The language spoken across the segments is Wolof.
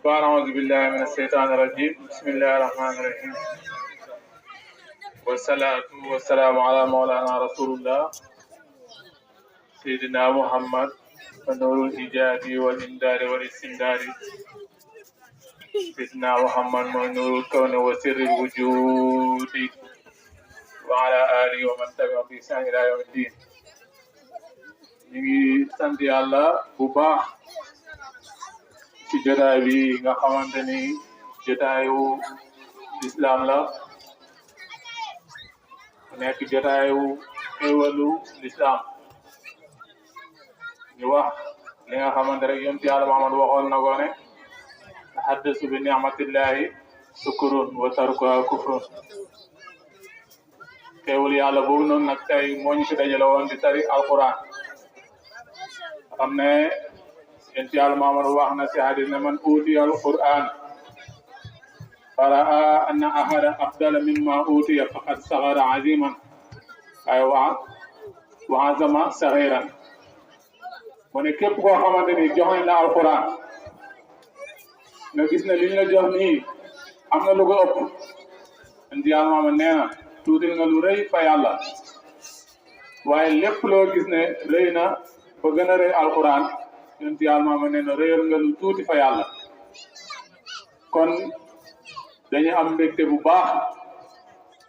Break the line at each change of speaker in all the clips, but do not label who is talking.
أعوذ بالله من الشيطان الرجيم بسم الله الرحمن الرحيم والصلاة والسلام على مولانا رسول الله سيدنا محمد ونور الإيجاد والإمداد والاستمداد سيدنا محمد ونور الكون وسر الوجود وعلى آله ومن تبعهم بإحسان إلى يوم الدين نيجي سانت يالا بو باخ ci jotaay bi nga xamante ni jotaayu islam la nekk jotaayu xéewalu l'islam ñu wax li nga xamante rek yonent yàlla Muhammad waxoon na ko ne tahaddasu bi ni'matillahi sukurun wa tarkuha kufrun xéewal yàlla boobu noonu nag tey moo ñu fi dajale woon di tari alquran xam ne yonent yàlla Muhammad wax na si hadis ne man utiya alquran faraa anna ahada afdala mimma utiya faqad saghara aziman ay wa azama saghiran mu ne képp koo xamante ni jox nañ la alquran nga gis ne li ñu la jox nii am na lu ko ëpp yonent yàlla Muhammad nee na tuuti nga lu rëy fa yàlla waaye lépp loo gis ne rëy na ba gën a rëy alquran yonent yàlla Muhammad nee na rëyal nga lu tuuti fa yàlla kon dañu am mbégte bu baax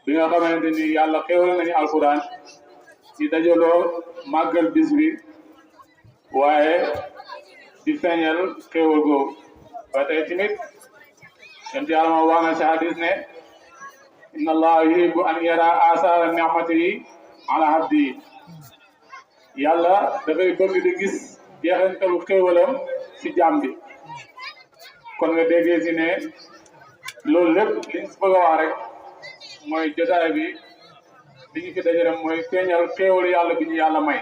bi nga xamante ni yàlla xéwal nañu alquran ci dajaloo màggal bis bi waaye di feeñal xéwal googu ba tey tamit yonent yàlla Muhammad wax na ci hadis ne inna allaha yuhibbu an yara asara ni'matihi ala abdihi yàlla dafay bëgg di gis jeexantalu xéewalam ci jaam bi kon nga déggee si ne loolu lépp liñ si bëgg a wax rek mooy jotaay bi li ñu fi dajale mooy feeñal xéewalu yàlla bi ñu yàlla may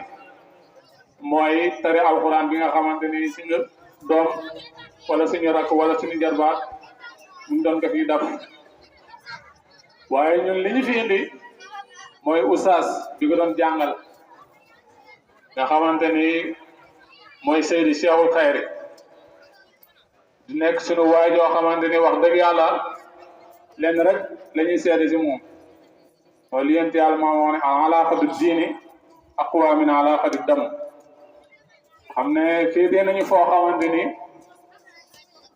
mooy tari alxuraan bi nga xamante ni suñu doom wala suñu rakk wala suñu jarbaat mu doon ko fi daf waaye ñun li ñu fi indi mooy oustaz bi ko doon jàngal nga xamante ni mooy Seydi Cheikhul Khayri di nekk suñu waay joo xamante ni wax dëgg yàlla lenn rek la ñuy seede si moom mooy li yonent yàlla moo wax ne alaaqatu diini aqwa min alaaqati dam xam ne fii dee nañu foo xamante ni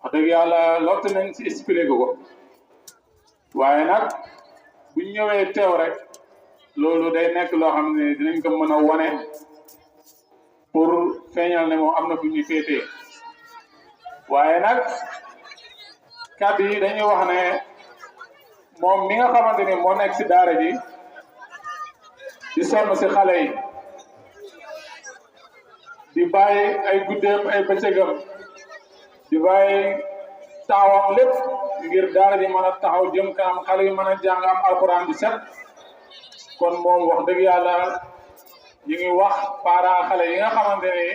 wax dëgg yàlla lott nañ si expliqué ko waaye nag buñ ñëwee teew rek loolu day nekk loo xam ne dinañ ko mën a wane pour feeñal ne moom am na fu ñuy féetee waaye nag kàddu yi dañuy wax ne moom mi nga xamante ni moo nekk si daara ji di sonn si xale yi di bàyyi ay guddeem ay bëccëgam di bàyyi taawam lépp ngir daara ji mën a taxaw jëm kanam xale yi mën a jàng am alquran bi set kon moom wax dëgg yàlla ñu ngi wax parents xale yi nga xamante ne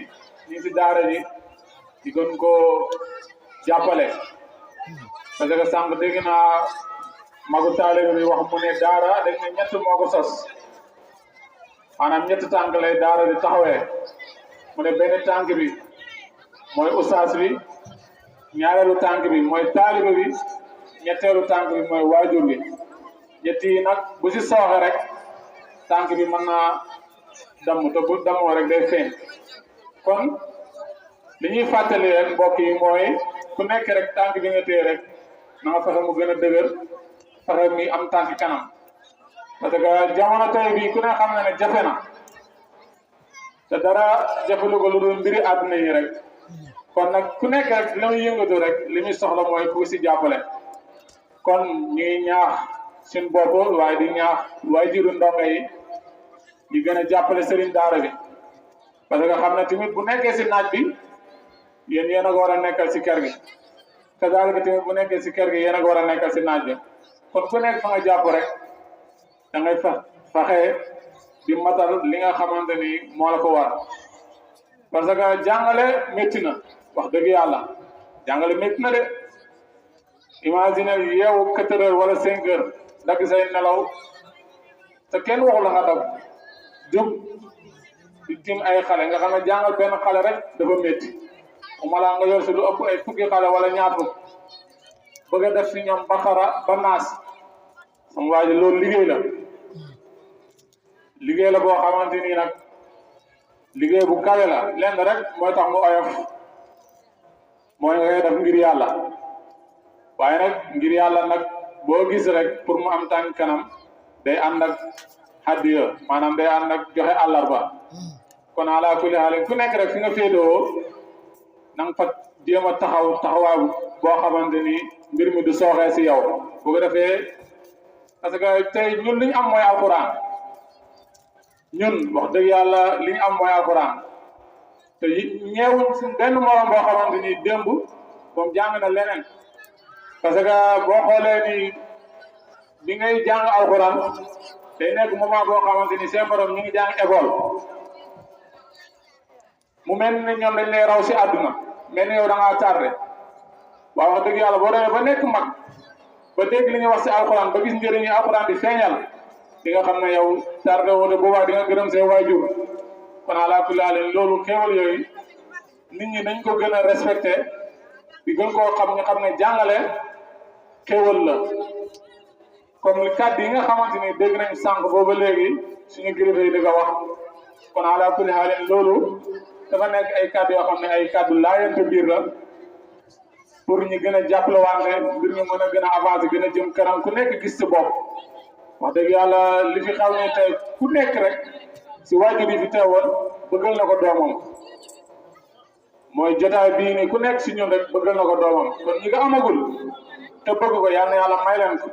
ñu si daara ji di gën koo jàppale parce que sànq dégg naa magu taalibe bi wax mu ne daara dañ ne ñett moo ko sos maanaam ñett tànk lay daara di taxawee mu ne benn tànk bi mooy ustaas bi ñaareelu tànk bi mooy taalibe bi ñetteelu tànk bi mooy waajur bi ñett yi nag bu si sooxe rek tànk bi mën naa damm te bu dammoo rek day feeñ kon li ñuy fàttali rek mbokk yi mooy ku nekk rek tànk bi nga téye rek na nga fexe mu gën a dëgër fexe mi am tànk kanam parce que jamono tey bii ku ne xam na ne jafe na te dara jafelu ko lu dul mbiri àdduna yi rek kon nag ku nekk rek la muy yëngatu rek li muy soxla mooy ku si jàppale kon ñuy ñaax suñ bopp waaye di ñaax waaye jiru ndongo yi di gën a jàppale sëriñ daara bi parce que xam ne tamit bu nekkee si naaj bi yéen a ko war a nekkal si kër gi te daal gi tamit bu nekkee si kër gi yéen a ko war a nekkal si naaj bi kon ku nekk fa nga jàpp rek da ngay fexe di matal li nga xamante ni moo la ko war parce que jàngale métti na wax dëgg yàlla jàngale métti na de imagine yeewu 4 heures wala 5 heures dagg say nelaw te kenn waxu la nga dagg jóg di tim ay xale nga xam ne jàngal benn xale rek dafa métti umala nga yor si lu ëpp ay fukki xale wala ñaar fukk bëgg a def si ñoom Baqara ba Naas sama waa ji loolu liggéey la boo xamante ni nag liggéey bu kawe la lenn rek mooy tax mu oyof mooy ngay def ngir yàlla waaye nag ngir yàlla nag boo gis rek pour mu am tànk kanam day ànd ak hadiya maanaam day ànd ak joxe àllarba kon ala kulli haal ku nekk rek fi nga féetewoo na nga fa jéem a taxawaay boo xamante ni mbir mi du sooxee si yow bu ko defee parce que tey ñun li ñu am mooy alquran ñun wax dëgg yàlla li ñu am mooy alquran te ñeewuñ si benn morom boo xamante ni démb moom jàng na leneen parce que boo xoolee ni bi ngay jàng alquran day nekk moment boo xamante ni seen morom ñu ngi jàng école mu mel ni ñoom dañ lay raw si àdduna mel ni yow da ngaa tardé waaw wax dëgg yàlla boo demee ba nekk mag ba dégg li ñuy wax si alquran ba gis njëriñu alquran di feeñal di nga xam ne yow tardé woo te boobaa di nga gërëm seen waajur kon ala kulli haal loolu xéewal yooyu nit ñi dañ ko gën a respecté di gën koo xam ñu xam ne jàngale xéewal la comme li kàddu yi nga xamante ni dégg nañ sànq booba léegi suñu kilifa yi di ko wax kon ala kulli haal loolu dafa nekk ay kàddu yoo xam ne ay kàddu laayante biir la pour ñu gën a jàppale wante mbir mi mën a gën a avancé gën a jëm kanam ku nekk gis si bopp wax dëgg yàlla li fi xaw ne tey ku nekk rek si waajur yi fi teewoon bëggal na ko doomam mooy jotaay bii ni ku nekk si ñun rek bëggal na ko doomam kon ñi nga amagul te bëgg ko yal na yàlla may leen ko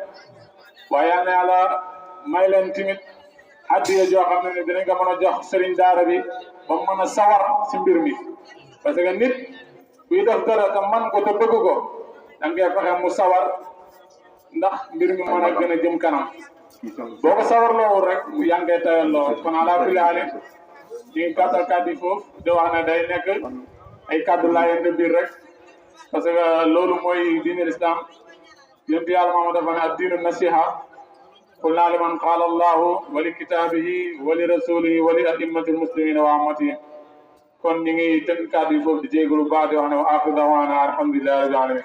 waaye yal na yàlla may leen timit addiya joo xam ne dinañ ko mën a jox sëriñ daara bi ba mu mën a sawar si mbir mi parce que nit buy def dara te man ko te bëgg ko da ngay fexe mu sawar ndax mbir mi mën a gën a jëm kanam boo ko sawar loowul rek yaa ngi koy tayal loo kon ala kulli haal ñu ngi gàttal kàddu yi foofu di wax ne day nekk ay kàddu laayante biir rek parce que loolu mooy diine l'islam yonent yàlla Muhammad dafa ne ad-diinu nasiha qulnaa liman qaala allahu wa li kitaabihi wa li rasulihi wa li a'immati muslimina wa ammatihim kon ñu ngi tënk kàddu yi foofu di jégalu baax di wax ne wa aaxiru da'waana alhamdulillahi rabbil alamin